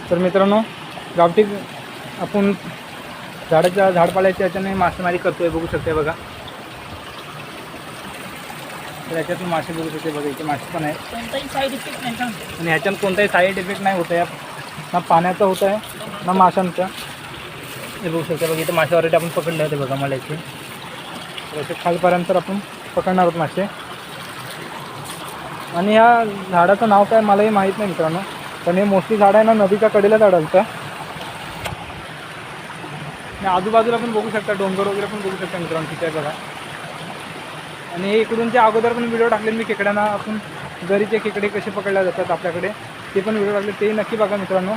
तर मित्रांनो गावठी आपण झाडपाल्याच्या याच्याने मासेमारी करतोय, बघू शकते बघा. तर याच्यातून मासे बघू शकते बघा, इथे मासे पण आहेत. कोणताही साईड इफेक्ट नाही का? आणि ह्याच्यात कोणताही साईड इफेक्ट नाही होत आहे, ना पाण्याचं होत आहे ना माशांचं. हे बघू शकते बघा, इथे मासे ऑलरेडी आपण पकडले होते बघा मलाचे. असे खालपर्यंत आपण पकडणार आहोत मासे. आणि ह्या झाडाचं नाव काय मलाही माहीत नाही मित्रांनो, पण हे मोठी झाड आहे ना नदीच्या कडेला झाडांचं. आणि आजूबाजूला पण बघू शकता, डोंगर वगैरे पण बघू शकता मित्रांनो तिथे बघा. आणि इकडूनच्या अगोदर पण व्हिडिओ टाकले मी खेकड्यांना, आपण गरीचे खेकडे कसे पकडले जातात आपल्याकडे, ते पण व्हिडिओ टाकले, ते नक्की बघा मित्रांनो.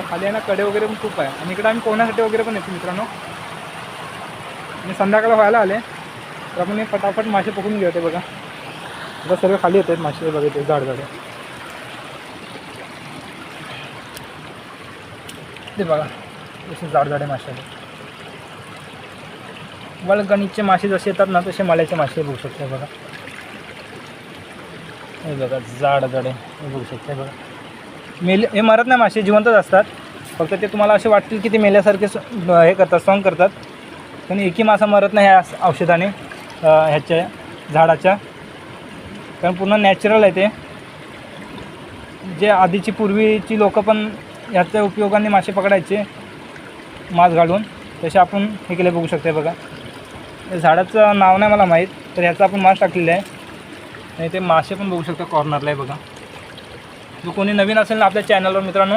खाली आहे ना कडे वगैरे पण खूप आहे. आणि इकडे आम्ही पोहण्यासाठी वगैरे पण येतो मित्रांनो. आणि संध्याकाळ व्हायला आले तर आपण हे फटाफट मासे पकडून घेतो बघा. आता सर्व खाली येत आहेत मासे बघा, ते झाडे ते बघा जसे जाडे मासे आहेत. वळगणीचे मासे जसे येतात ना तसे मल्याचे मासे बघू शकते बघा. हे बघा जाडे हे बघू शकते बघा. हे मरत नाही मासे, जिवंतच असतात. फक्त ते तुम्हाला असे वाटतील की ते मेल्यासारखे हे करतात, सॉंग करतात, पण एकही मासा मरत नाही ह्या औषधाने ह्याच्या झाडाच्या. कारण पूर्ण नॅचरल आहे ते. जे आधीची पूर्वीची लोकं पण ह्याच्या उपयोगाने मासे पकडायचे मास घालून, तसे आपण हे केले बघू शकते बघा. झाडाचं नाव नाही मला माहीत, तर ह्याचा आपण मास टाकलेला आहे. आणि ते मासे पण बघू शकता कॉर्नरला आहे बघा. जो कोणी नवीन असेल ना आपल्या चॅनलवर मित्रांनो,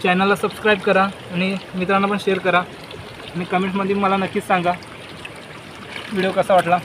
चॅनलला सबस्क्राईब करा आणि मित्रांना पण शेअर करा. आणि कमेंट्समध्ये मला नक्कीच सांगा व्हिडिओ कसा वाटला.